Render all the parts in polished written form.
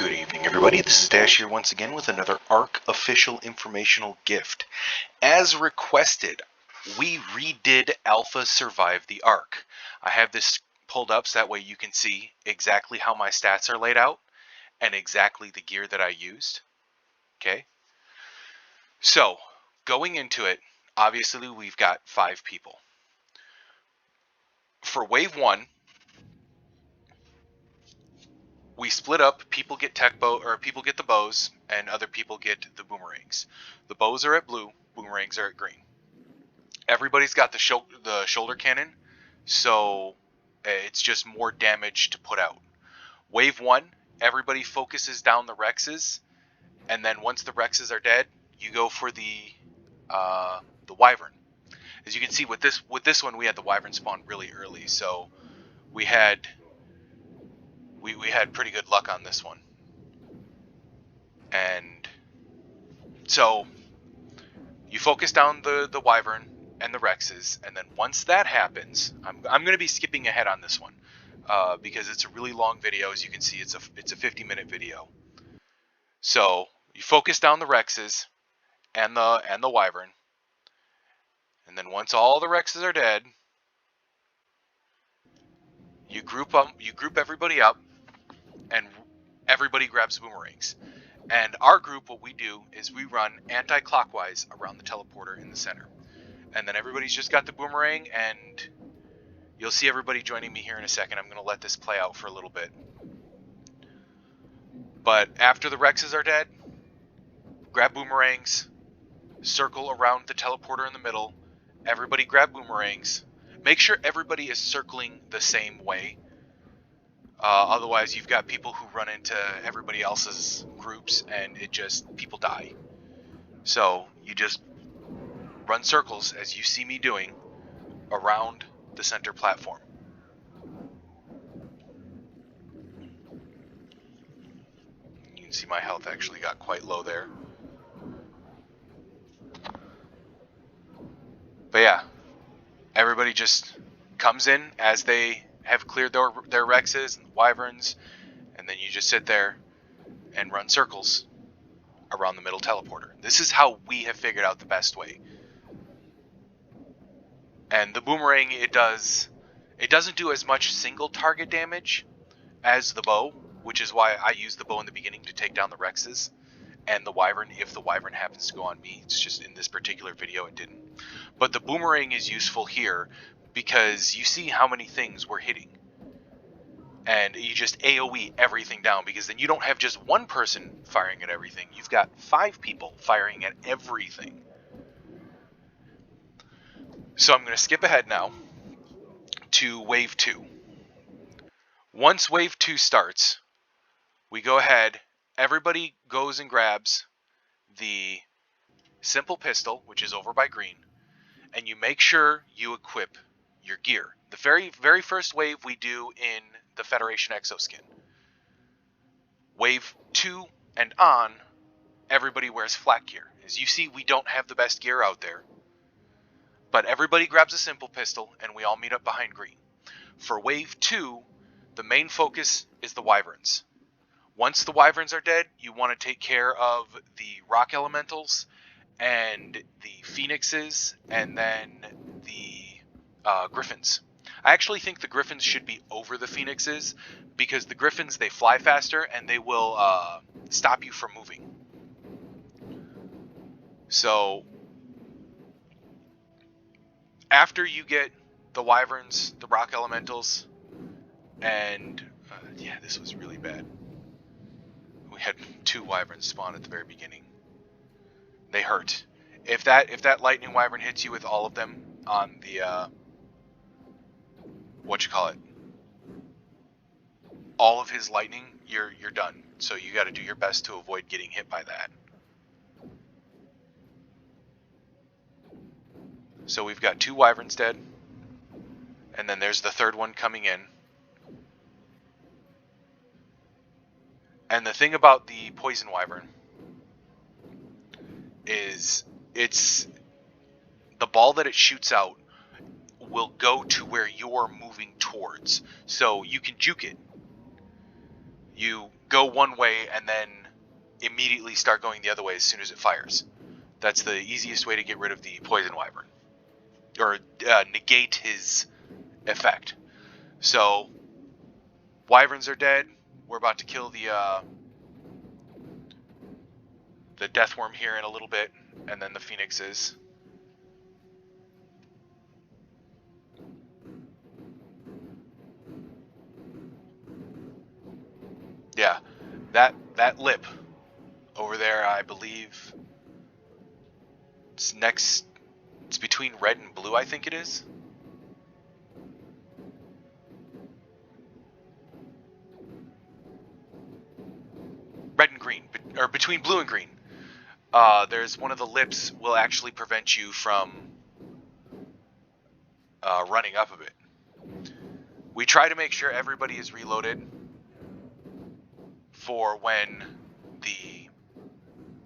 Good evening, everybody. This is Dash here once again with another ARC official informational gift. As requested, we redid Alpha Survive the ARC. I have this pulled up so that way you can see exactly how my stats are laid out and exactly the gear that I used. Okay? So, going into it, obviously we've got 5 people. For Wave 1, we split up. People get people get the bows, and other people get the boomerangs. The bows are at blue, boomerangs are at green. Everybody's got the shoulder cannon, so it's just more damage to put out. Wave 1, everybody focuses down the Rexes, and then once the Rexes are dead, you go for the Wyvern. As you can see with this one, we had the Wyvern spawn really early, so we had pretty good luck on this one. And so you focus down the Wyvern and the Rexes, and then once that happens, I'm going to be skipping ahead on this one because it's a really long video. As you can see, it's a 50-minute video. So you focus down the Rexes and the Wyvern, and then once all the Rexes are dead, you group everybody up, and everybody grabs boomerangs. And our group, what we do is we run anti-clockwise around the teleporter in the center. And then everybody's just got the boomerang, and you'll see everybody joining me here in a second. I'm going to let this play out for a little bit. But after the Rexes are dead, grab boomerangs, circle around the teleporter in the middle. Everybody grab boomerangs. Make sure everybody is circling the same way. Otherwise, you've got people who run into everybody else's groups, and people die. So you just run circles, as you see me doing, around the center platform. You can see my health actually got quite low there. But yeah, everybody just comes in as they have cleared their Rexes and Wyverns, and then you just sit there and run circles around the middle teleporter. This is how we have figured out the best way. And the boomerang, it doesn't do as much single target damage as the bow, which is why I used the bow in the beginning to take down the Rexes, and the Wyvern if the Wyvern happens to go on me. It's just in this particular video it didn't. But the boomerang is useful here because you see how many things we're hitting. And you just AoE everything down, because then you don't have just one person firing at everything. You've got 5 people firing at everything. So I'm going to skip ahead now to Wave 2. Once Wave 2 starts, we go ahead, everybody goes and grabs the simple pistol, which is over by green, and you make sure you equip your gear. The very first wave we do in the Federation Exoskin. Wave 2 and on, everybody wears flak gear. As you see, we don't have the best gear out there. But everybody grabs a simple pistol, and we all meet up behind green. For Wave 2, the main focus is the Wyverns. Once the Wyverns are dead, you want to take care of the Rock Elementals and the Phoenixes, and then the Griffins. I actually think the Griffins should be over the Phoenixes, because the Griffins, they fly faster, and they will stop you from moving. So after you get the Wyverns, the Rock Elementals, and yeah, this was really bad. We had 2 Wyverns spawn at the very beginning. They hurt. If that lightning Wyvern hits you with all of them on the all of his lightning, you're done. So you got to do your best to avoid getting hit by that. So we've got 2 Wyverns dead, and then there's the 3rd one coming in. And the thing about the Poison Wyvern is the ball that it shoots out will go to where you're moving towards. So you can juke it. You go one way and then immediately start going the other way as soon as it fires. That's the easiest way to get rid of the poison wyvern, or negate his effect. So wyverns are dead. We're about to kill the Deathworm here in a little bit, and then the phoenixes. Yeah, that lip over there, I believe it's next. It's between red and blue, I think it is. Red and green, or between blue and green. There's one of the lips will actually prevent you from running up a bit. We try to make sure everybody is reloaded for when the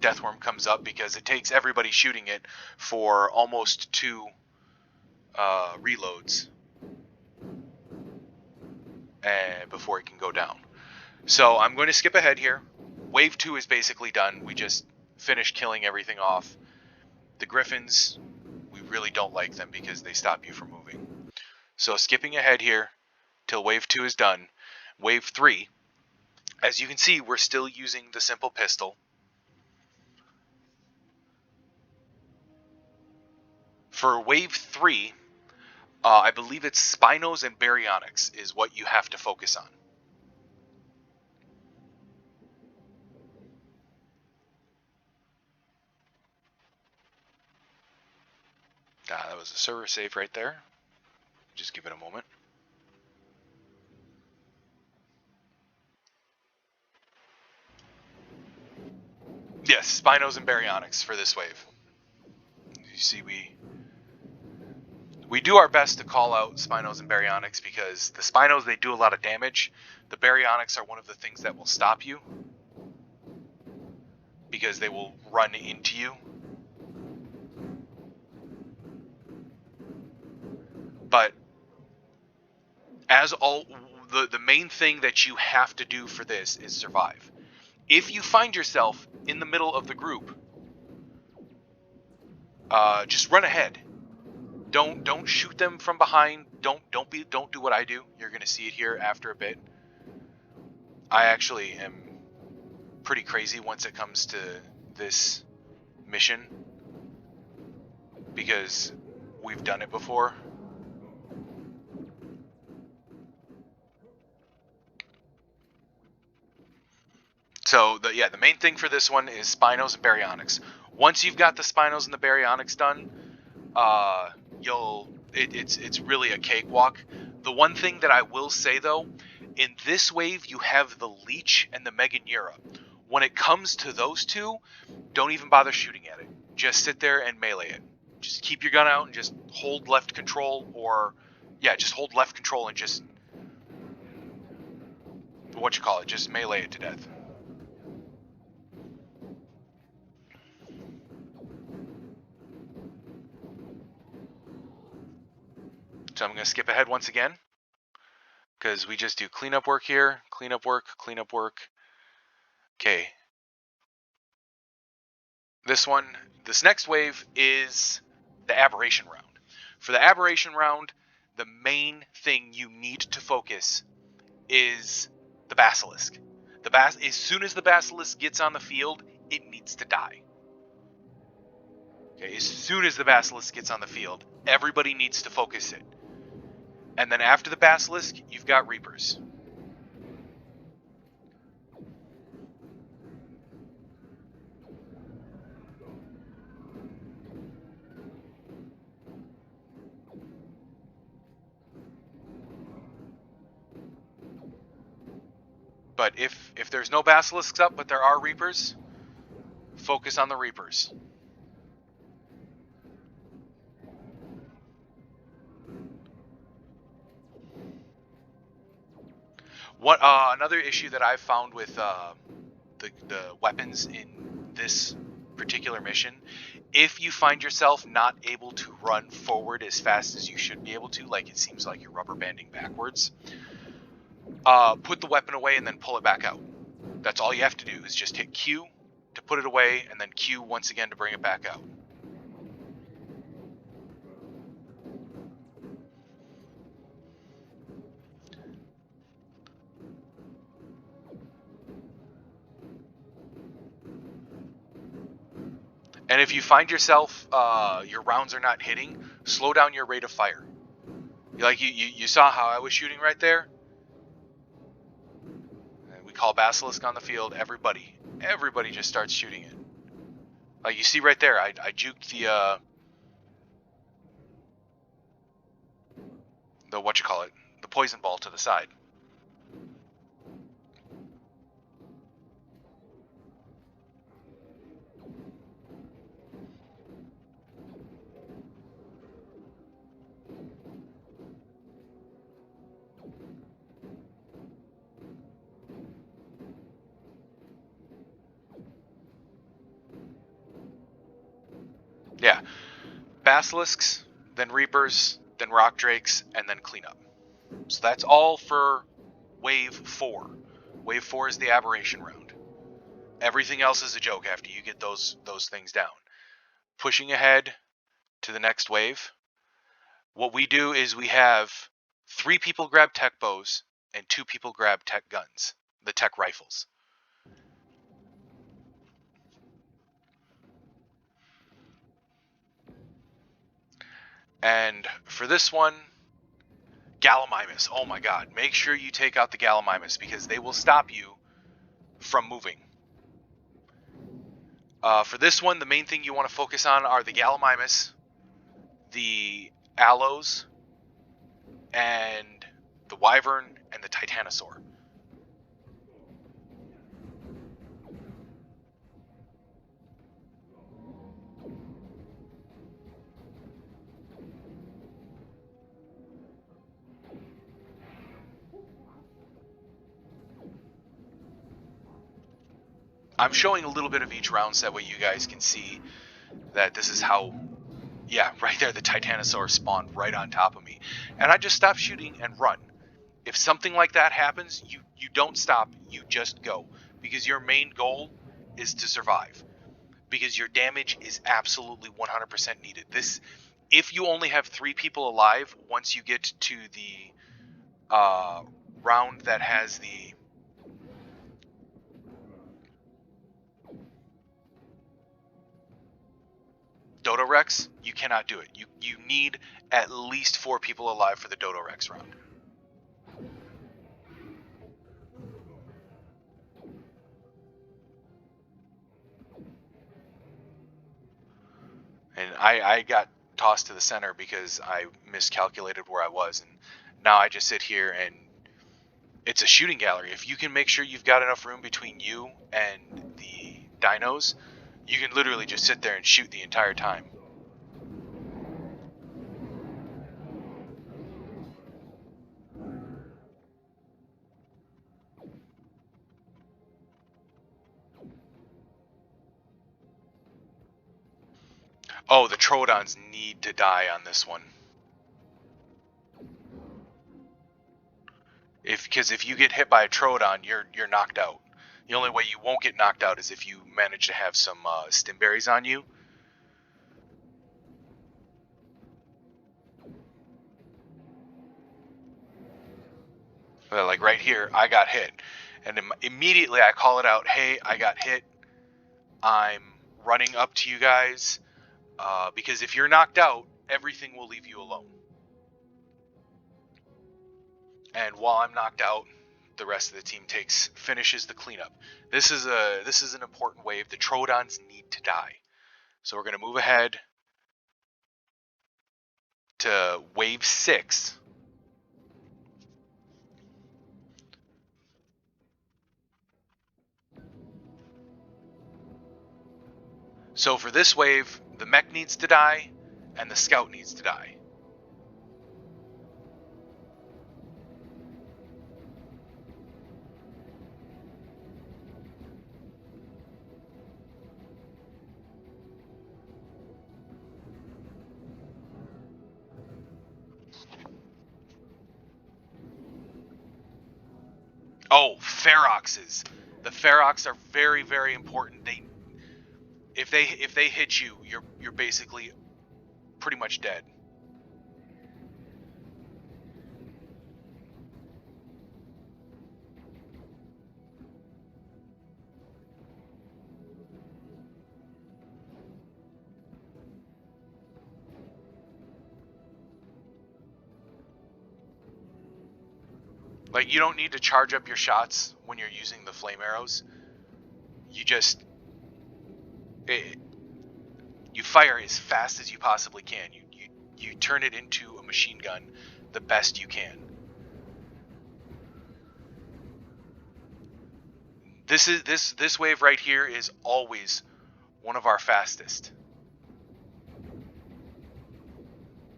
Deathworm comes up, because it takes everybody shooting it for almost 2 reloads before it can go down. So I'm going to skip ahead here. Wave 2 is basically done. We just finished killing everything off. The griffins, we really don't like them because they stop you from moving. So skipping ahead here till wave 2 is done. Wave 3, as you can see, we're still using the simple pistol. For wave 3, I believe it's Spinos and Baryonyx is what you have to focus on. That was a server save right there. Just give it a moment. Yes, Spinos and Baryonyx for this wave. You see, we do our best to call out Spinos and Baryonyx because the Spinos, they do a lot of damage. The Baryonyx are one of the things that will stop you because they will run into you. But as all, the main thing that you have to do for this is survive. If you find yourself in the middle of the group, just run ahead. Don't shoot them from behind. Don't do what I do. You're gonna see it here after a bit. I actually am pretty crazy once it comes to this mission because we've done it before. So the main thing for this one is Spinos and Baryonyx. Once you've got the Spinos and the Baryonyx done, it's really a cakewalk. The one thing that I will say though, in this wave you have the leech and the meganeura. When it comes to those two, don't even bother shooting at it. Just sit there and melee it. Just keep your gun out and just hold left control, or just hold left control and just just melee it to death. So I'm going to skip ahead once again because we just do cleanup work here, cleanup work. Okay. This next wave is the Abberation round. For the Abberation round, the main thing you need to focus is the Basilisk. As soon as the Basilisk gets on the field, it needs to die. Okay, as soon as the Basilisk gets on the field, everybody needs to focus it. And then after the Basilisk, you've got Reapers. But if there's no Basilisks up, but there are Reapers, focus on the Reapers. Another issue that I've found with the weapons in this particular mission, if you find yourself not able to run forward as fast as you should be able to, like it seems like you're rubber banding backwards, put the weapon away and then pull it back out. That's all you have to do, is just hit Q to put it away, and then Q once again to bring it back out. And if you find yourself, your rounds are not hitting, slow down your rate of fire. Like you saw how I was shooting right there? And we call Basilisk on the field, everybody just starts shooting it. Like you see right there, I juked the poison ball to the side. Yeah, Basilisks, then Reapers, then Rock Drakes, and then cleanup. So that's all for Wave 4. Wave 4 is the Aberration round. Everything else is a joke after you get those things down. Pushing ahead to the next wave, what we do is we have 3 people grab tech bows and 2 people grab tech guns, the tech rifles. And for this one, Gallimimus. Oh my god, make sure you take out the Gallimimus because they will stop you from moving. For this one, the main thing you want to focus on are the Gallimimus, the Allos, and the Wyvern and the Titanosaur. I'm showing a little bit of each round so that way you guys can see that this is how, yeah, right there, the Titanosaur spawned right on top of me. And I just stopped shooting and run. If something like that happens, you don't stop, you just go. Because your main goal is to survive. Because your damage is absolutely 100% needed. If you only have 3 people alive, once you get to the round that has the Dodo Rex, you cannot do it. You need at least 4 people alive for the Dodo Rex round. And I got tossed to the center because I miscalculated where I was, and now I just sit here and it's a shooting gallery. If you can make sure you've got enough room between you and the dinos, you can literally just sit there and shoot the entire time. Oh, the Troodons need to die on this one. Because if you get hit by a Troodon, you're knocked out. The only way you won't get knocked out is if you manage to have some stimberries on you. Like right here, I got hit. And immediately I call it out, hey, I got hit. I'm running up to you guys. Because if you're knocked out, everything will leave you alone. And while I'm knocked out, the rest of the team finishes the cleanup. This is an important wave. The Troodons need to die. So we're going to move ahead to wave 6. So for this wave, the mech needs to die, and the scout needs to die. Oh, Feroxes. The Ferox are very, very important. If they hit you, you're basically pretty much dead. Like, you don't need to charge up your shots when you're using the flame arrows. You just... you fire as fast as you possibly can. You turn it into a machine gun the best you can. This wave right here is always one of our fastest.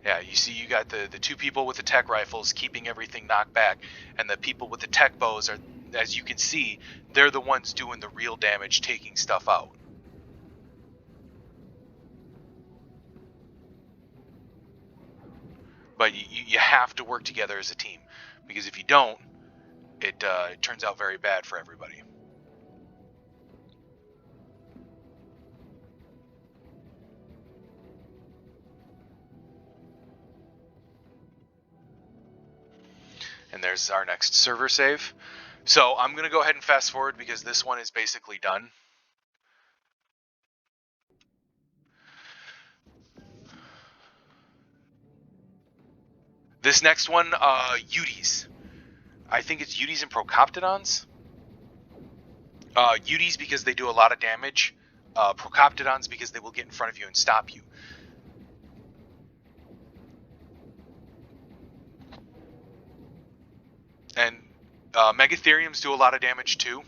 Yeah, you see you got the two people with the tech rifles keeping everything knocked back, and the people with the tech bows are, as you can see, they're the ones doing the real damage, taking stuff out. But you have to work together as a team, because if you don't, it turns out very bad for everybody. And there's our next server save. So I'm going to go ahead and fast forward because this one is basically done. This next one, Uties. I think it's Uties and Procoptodons. Uties because they do a lot of damage. Procoptodons because they will get in front of you and stop you. And Megatheriums do a lot of damage too.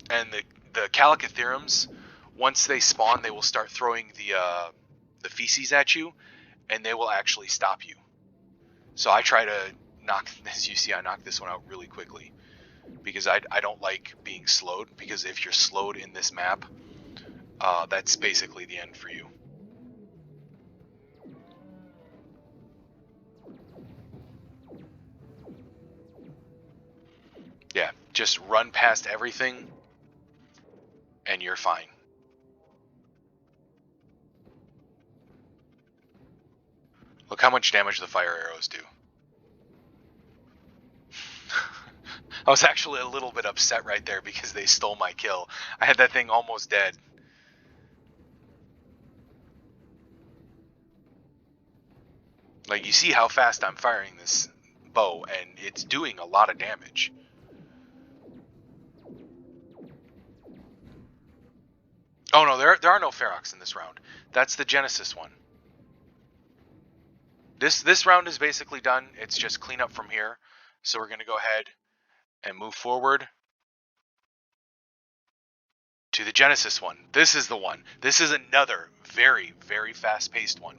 And the Calicotheriums, once they spawn, they will start throwing the feces at you, and they will actually stop you. So I try to knock, as you see, I knock this one out really quickly. Because I don't like being slowed, because if you're slowed in this map, that's basically the end for you. Yeah, just run past everything, and you're fine. Look how much damage the fire arrows do. I was actually a little bit upset right there because they stole my kill. I had that thing almost dead. Like, you see how fast I'm firing this bow, and it's doing a lot of damage. Oh no, there are no Ferox in this round. That's the Genesis one. This round is basically done. It's just clean up from here. So we're going to go ahead and move forward to the Genesis one. This is the one. This is another very, very fast-paced one.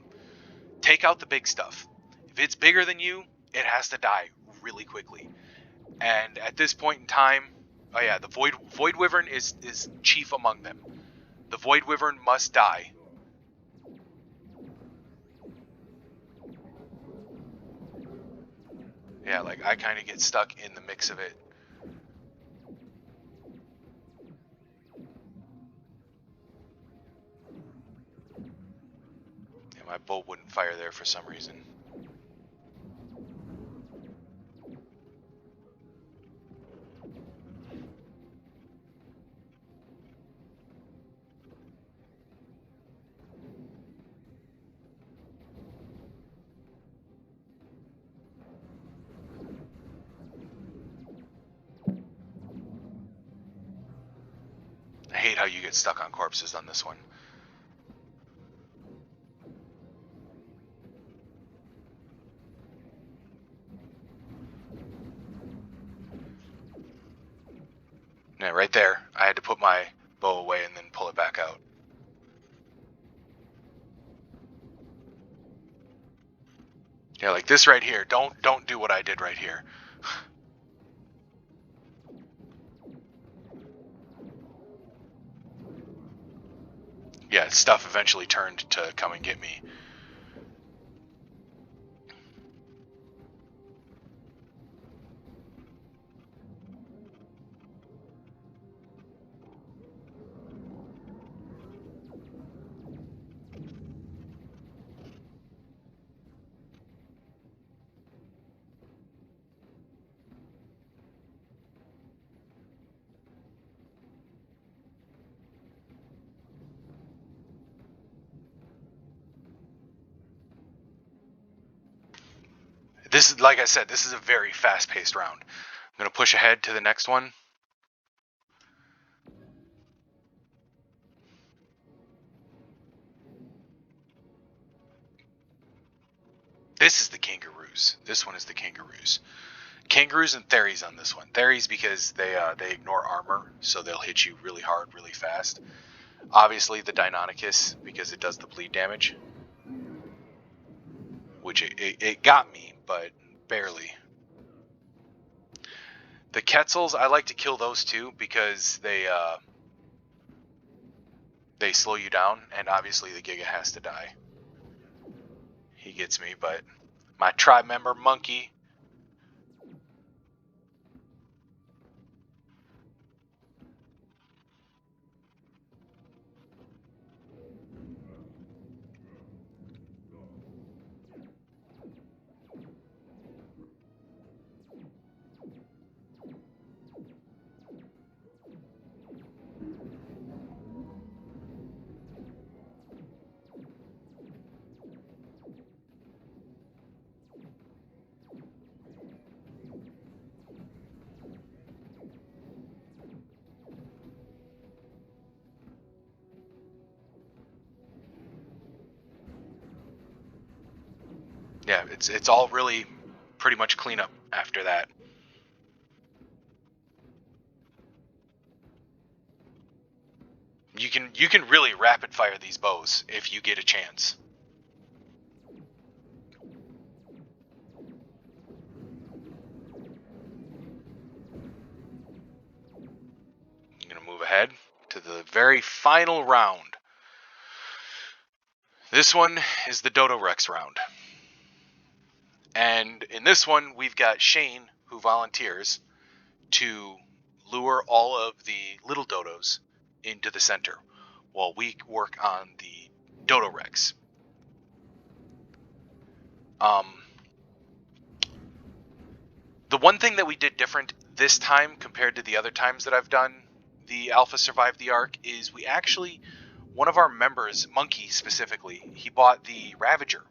Take out the big stuff. If it's bigger than you, it has to die really quickly. And at this point in time, oh yeah, the Void Wyvern is chief among them. The Void Wyvern must die. Yeah, like, I kind of get stuck in the mix of it. Yeah, my bow wouldn't fire there for some reason. I hate how you get stuck on corpses on this one. Yeah, right there. I had to put my bow away and then pull it back out. Yeah, like this right here. Don't do what I did right here. Yeah, stuff eventually turned to come and get me. This is, like I said, this is a very fast-paced round. I'm going to push ahead to the next one. This is the kangaroos. This one is the kangaroos. Kangaroos and theries on this one. Theries because they ignore armor, so they'll hit you really hard, really fast. Obviously the Deinonychus because it does the bleed damage, which it got me, but barely. The Quetzals, I like to kill those too because they slow you down, and obviously the Giga has to die. He gets me, but my tribe member monkey. Yeah, it's all really pretty much cleanup after that. You can really rapid fire these bows if you get a chance. I'm gonna move ahead to the very final round. This one is the Dodo Rex round. And in this one, we've got Shane, who volunteers to lure all of the little dodos into the center while we work on the Dodo Rex. The one thing that we did different this time compared to the other times that I've done the Alpha Survive the Ark is we actually, one of our members, Monkey specifically, he bought the Ravager.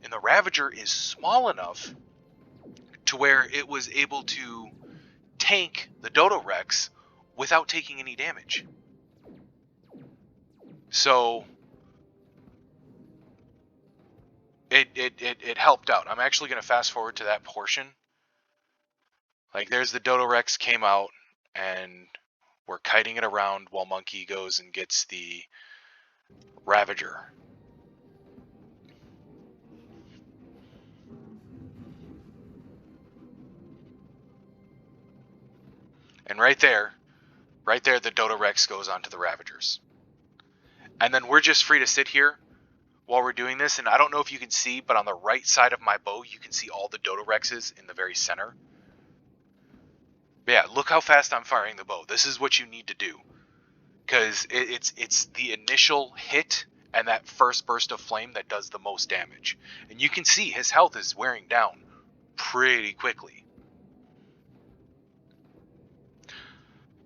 And the Ravager is small enough to where it was able to tank the Dodo Rex without taking any damage. So it helped out. I'm actually going to fast forward to that portion. Like, there's the Dodo Rex came out, and we're kiting it around while Monkey goes and gets the Ravager. And right there, the Dodo Rex goes onto the Ravagers. And then we're just free to sit here while we're doing this. And I don't know if you can see, but on the right side of my bow, you can see all the Dodo Rexes in the very center. But yeah, look how fast I'm firing the bow. This is what you need to do. Because it's the initial hit and that first burst of flame that does the most damage. And you can see his health is wearing down pretty quickly.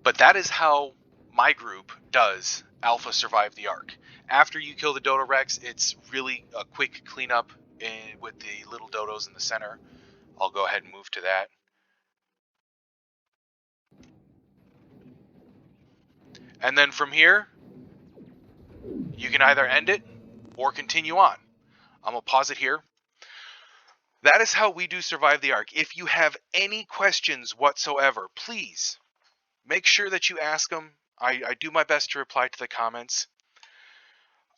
But that is how my group does Alpha Survive the Ark. After you kill the Dodo Rex, it's really a quick cleanup with the little dodos in the center. I'll go ahead and move to that. And then from here, you can either end it or continue on. I'm going to pause it here. That is how we do Survive the Ark. If you have any questions whatsoever, please make sure that you ask them. I do my best to reply to the comments.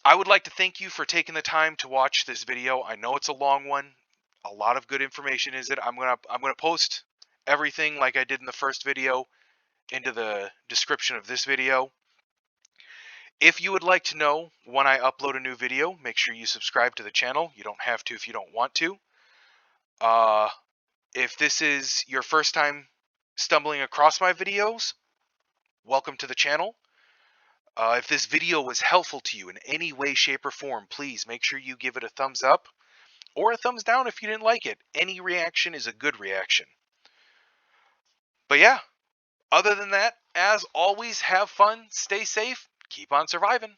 I would like to thank you for taking the time to watch this video. I know it's a long one. A lot of good information is it. I'm gonna post everything like I did in the first video into the description of this video. If you would like to know when I upload a new video, make sure you subscribe to the channel. You don't have to if you don't want to. If this is your first time stumbling across my videos, welcome to the channel. If this video was helpful to you in any way, shape, or form, please make sure you give it a thumbs up or a thumbs down if you didn't like it. Any reaction is a good reaction. But yeah, other than that, as always, have fun, stay safe, keep on surviving.